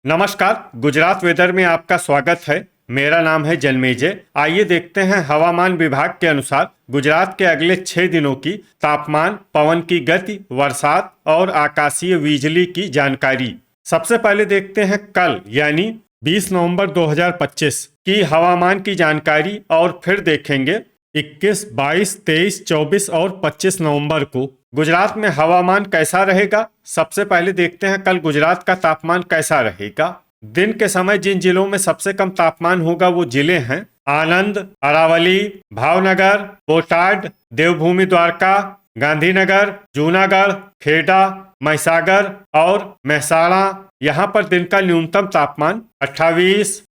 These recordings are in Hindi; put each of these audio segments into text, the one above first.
नमस्कार। गुजरात वेदर में आपका स्वागत है। मेरा नाम है जन्मेजय। आइए देखते हैं हवामान विभाग के अनुसार गुजरात के अगले 6 दिनों की तापमान, पवन की गति, बरसात और आकाशीय बिजली की जानकारी। सबसे पहले देखते हैं कल यानी 20 नवंबर 2025 की हवामान की जानकारी और फिर देखेंगे 21, 22, 23, 24 और 25 नवंबर को गुजरात में हवामान कैसा रहेगा। सबसे पहले देखते हैं कल गुजरात का तापमान कैसा रहेगा। दिन के समय जिन जिलों में सबसे कम तापमान होगा वो जिले हैं आनंद, अरावली, भावनगर, बोटाड, देवभूमि द्वारका, गांधीनगर, जूनागढ़, खेड़ा, महिसागर और महसाणा। यहाँ पर दिन का न्यूनतम तापमान 28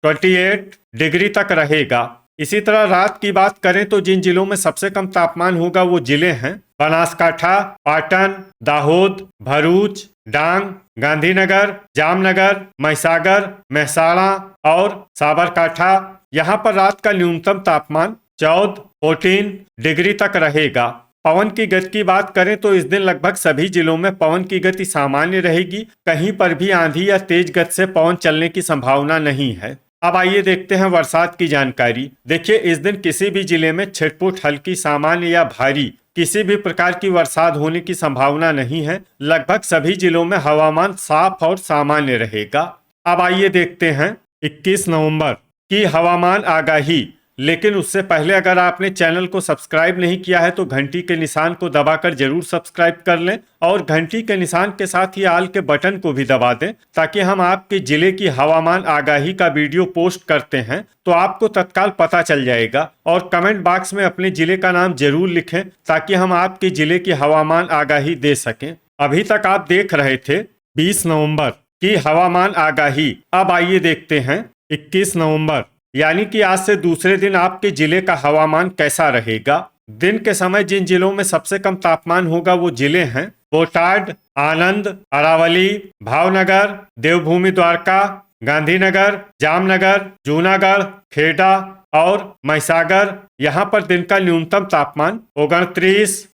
डिग्री तक रहेगा। इसी तरह रात की बात करें तो जिन जिलों में सबसे कम तापमान होगा वो जिले हैं बनासकाठा, पाटन, दाहोद, भरूच, डांग, गांधीनगर, जामनगर, महिसागर, महसाणा और साबरकाठा। यहाँ पर रात का न्यूनतम तापमान 14 डिग्री तक रहेगा। पवन की गति की बात करें तो इस दिन लगभग सभी जिलों में पवन की गति सामान्य रहेगी। कहीं पर भी आंधी या तेज गति से पवन चलने की संभावना नहीं है। अब आइए देखते हैं बरसात की जानकारी। देखिए, इस दिन किसी भी जिले में छिटपुट, हल्की, सामान्य या भारी किसी भी प्रकार की बरसात होने की संभावना नहीं है। लगभग सभी जिलों में हवामान साफ और सामान्य रहेगा। अब आइए देखते हैं 21 नवंबर की हवामान आगाही। लेकिन उससे पहले अगर आपने चैनल को सब्सक्राइब नहीं किया है तो घंटी के निशान को दबाकर जरूर सब्सक्राइब कर लें और घंटी के निशान के साथ ही आल के बटन को भी दबा दें ताकि हम आपके जिले की हवामान आगाही का वीडियो पोस्ट करते हैं तो आपको तत्काल पता चल जाएगा। और कमेंट बॉक्स में अपने जिले का नाम जरूर लिखें ताकि हम आपके जिले की हवामान आगाही दे सकें। अभी तक आप देख रहे थे 20 नवंबर की हवामान आगाही। अब आइए देखते हैं 21 नवंबर यानी कि आज से दूसरे दिन आपके जिले का हवामान कैसा रहेगा। दिन के समय जिन जिलों में सबसे कम तापमान होगा वो जिले हैं बोटाड, आनंद, अरावली, भावनगर, देवभूमि द्वारका, गांधीनगर, जामनगर, जूनागढ़, खेड़ा और महिसागर। यहाँ पर दिन का न्यूनतम तापमान 29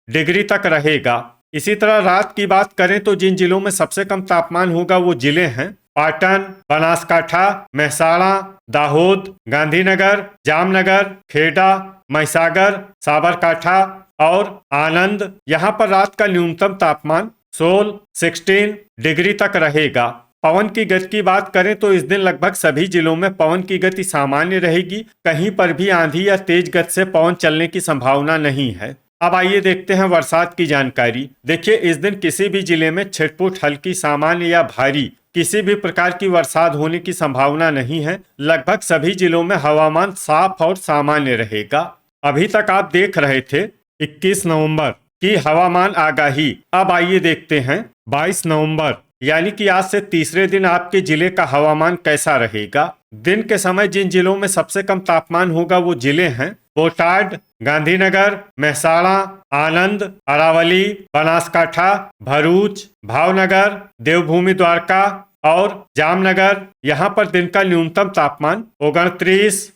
डिग्री तक रहेगा। इसी तरह रात की बात करें तो जिन जिलों में सबसे कम तापमान होगा वो जिले हैं पाटन, बनासकाठा, महसाणा, दाहोद, गांधीनगर, जामनगर, खेड़ा, महिसागर, साबरकाठा और आनंद। यहाँ पर रात का न्यूनतम तापमान 16 डिग्री तक रहेगा। पवन की गति की बात करें तो इस दिन लगभग सभी जिलों में पवन की गति सामान्य रहेगी। कहीं पर भी आंधी या तेज गति से पवन चलने की संभावना नहीं है। अब आइए देखते हैं बरसात की जानकारी। देखिए, इस दिन किसी भी जिले में छिटपुट, हल्की, सामान्य या भारी किसी भी प्रकार की बरसात होने की संभावना नहीं है। लगभग सभी जिलों में हवामान साफ और सामान्य रहेगा। अभी तक आप देख रहे थे 21 नवंबर की हवामान आगाही। अब आइए देखते हैं 22 नवंबर यानी कि आज से तीसरे दिन आपके जिले का हवामान कैसा रहेगा। दिन के समय जिन जिलों में सबसे कम तापमान होगा वो जिले हैं बोटाड, गांधीनगर, महसाणा, आनंद, अरावली, बनासकाठा, भरूच, भावनगर, देवभूमि द्वारका और जामनगर। यहाँ पर दिन का न्यूनतम तापमान 29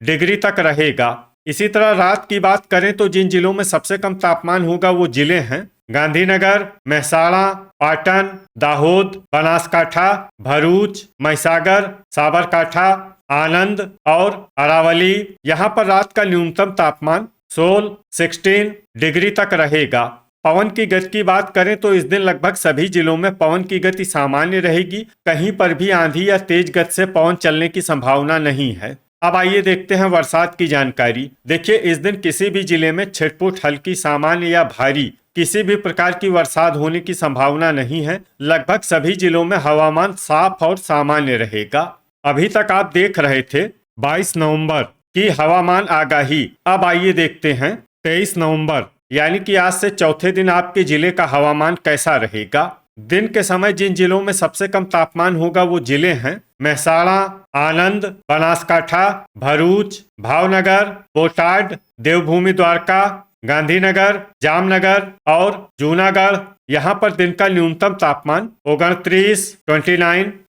डिग्री तक रहेगा। इसी तरह रात की बात करें तो जिन जिलों में सबसे कम तापमान होगा वो जिले हैं गांधीनगर, महसाणा, पाटन, दाहोद, बनासकाठा, भरूच, महिसागर, साबरकाठा, आनंद और अरावली। यहाँ पर रात का न्यूनतम तापमान 16 डिग्री तक रहेगा। पवन की गति की बात करें तो इस दिन लगभग सभी जिलों में पवन की गति सामान्य रहेगी। कहीं पर भी आंधी या तेज गति से पवन चलने की संभावना नहीं है। अब आइए देखते हैं बरसात की जानकारी। देखिए, इस दिन किसी भी जिले में छिटपुट, हल्की, सामान्य या भारी किसी भी प्रकार की बरसात होने की संभावना नहीं है। लगभग सभी जिलों में हवामान साफ और सामान्य रहेगा। अभी तक आप देख रहे थे 22 नवंबर की हवामान आगाही। अब आइए देखते हैं 23 नवंबर यानी कि आज से चौथे दिन आपके जिले का हवामान कैसा रहेगा। दिन के समय जिन जिलों में सबसे कम तापमान होगा वो जिले हैं महसाणा, आनंद, बनासकाठा, भरूच, भावनगर, बोटाड, देवभूमि द्वारका, गांधीनगर, जामनगर और जूनागढ़। यहाँ पर दिन का न्यूनतम तापमान 29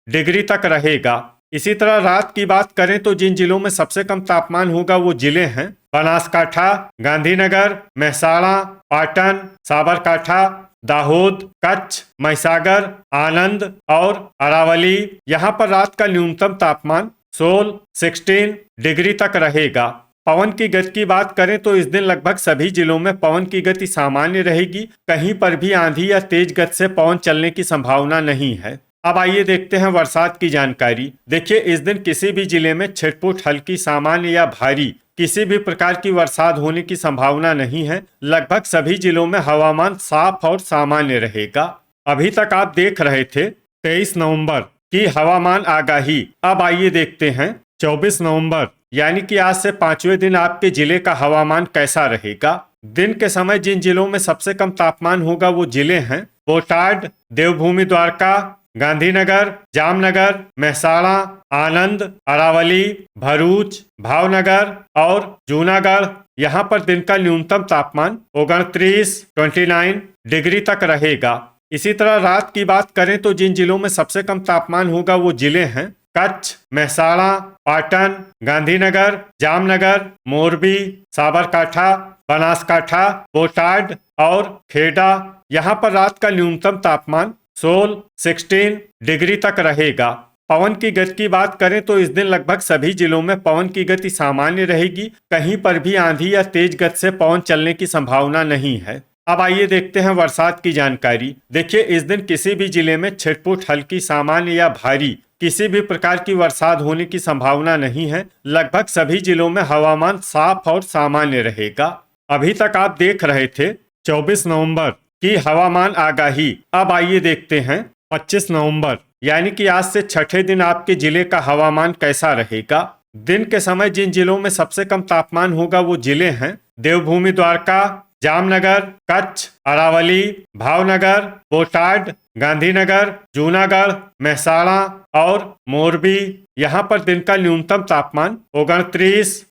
डिग्री तक रहेगा। इसी तरह रात की बात करें तो जिन जिलों में सबसे कम तापमान होगा वो जिले हैं बनासकाठा, गांधीनगर, महसाणा, पाटन, साबरकाठा दाहोद, कच्छ, महिसागर, आनंद और अरावली। यहाँ पर रात का न्यूनतम तापमान 16 डिग्री तक रहेगा। पवन की गति की बात करें तो इस दिन लगभग सभी जिलों में पवन की गति सामान्य रहेगी। कहीं पर भी आंधी या तेज गति से पवन चलने की संभावना नहीं है। अब आइए देखते हैं बरसात की जानकारी। देखिए, इस दिन किसी भी जिले में छिटपुट, हल्की, सामान्य या भारी किसी भी प्रकार की बरसात होने की संभावना नहीं है। लगभग सभी जिलों में हवामान साफ और सामान्य रहेगा। अभी तक आप देख रहे थे 23 नवंबर की हवामान आगाही। अब आइए देखते हैं 24 नवंबर यानी कि आज से 5वें दिन आपके जिले का हवामान कैसा रहेगा। दिन के समय जिन जिलों में सबसे कम तापमान होगा वो जिले हैं बोटाड, देवभूमि द्वारका, गांधीनगर, जामनगर, मेहसाणा, आनंद, अरावली, भरूच, भावनगर और जूनागढ़। यहाँ पर दिन का न्यूनतम तापमान 29 डिग्री तक रहेगा। इसी तरह रात की बात करें तो जिन जिलों में सबसे कम तापमान होगा वो जिले हैं कच्छ, मेहसाणा, पाटन, गांधीनगर, जामनगर, मोरबी, साबरकाठा, बनासकाठा, बोटाड और खेड़ा। यहाँ पर रात का न्यूनतम तापमान 16 डिग्री तक रहेगा। पवन की गति की बात करें तो इस दिन लगभग सभी जिलों में पवन की गति सामान्य रहेगी। कहीं पर भी आंधी या तेज गति से पवन चलने की संभावना नहीं है। अब आइए देखते हैं बरसात की जानकारी। देखिए, इस दिन किसी भी जिले में छिटपुट, हल्की, सामान्य या भारी किसी भी प्रकार की बरसात होने की संभावना नहीं है। लगभग सभी जिलों में हवामान साफ और सामान्य रहेगा। अभी तक आप देख रहे थे 24 नवंबर की हवामान आगाही। अब आइए देखते हैं 25 नवंबर यानी कि आज से छठे दिन आपके जिले का हवामान कैसा रहेगा। दिन के समय जिन जिलों में सबसे कम तापमान होगा वो जिले हैं देवभूमि द्वारका, जामनगर, कच्छ, अरावली, भावनगर, बोटाड, गांधीनगर, जूनागढ़, मेहसाणा और मोरबी। यहाँ पर दिन का न्यूनतम तापमान 29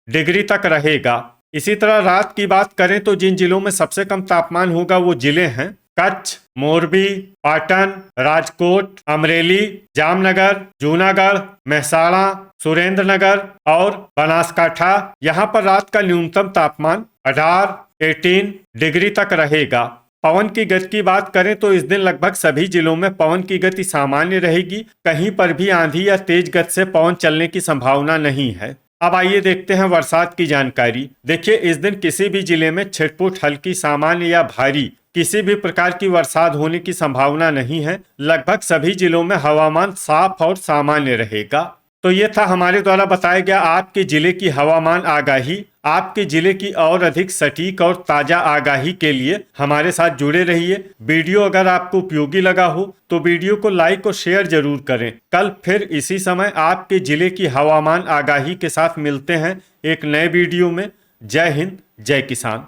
डिग्री तक रहेगा। इसी तरह रात की बात करें तो जिन जिलों में सबसे कम तापमान होगा वो जिले हैं कच्छ, मोरबी, पाटन, राजकोट, अमरेली, जामनगर, जूनागढ़, मेहसाणा, सुरेंद्रनगर और बनासकाठा। यहाँ पर रात का न्यूनतम तापमान 18 डिग्री तक रहेगा। पवन की गति की बात करें तो इस दिन लगभग सभी जिलों में पवन की गति सामान्य रहेगी। कहीं पर भी आंधी या तेज गति से पवन चलने की संभावना नहीं है। अब आइए देखते हैं बरसात की जानकारी। देखिए, इस दिन किसी भी जिले में छिटपुट, हल्की, सामान्य या भारी किसी भी प्रकार की बरसात होने की संभावना नहीं है। लगभग सभी जिलों में हवामान साफ और सामान्य रहेगा। तो ये था हमारे द्वारा बताया गया आपके जिले की हवामान आगाही। आपके जिले की और अधिक सटीक और ताजा आगाही के लिए हमारे साथ जुड़े रहिए। वीडियो अगर आपको उपयोगी लगा हो तो वीडियो को लाइक और शेयर जरूर करें। कल फिर इसी समय आपके जिले की हवामान आगाही के साथ मिलते हैं एक नए वीडियो में। जय हिंद, जय किसान।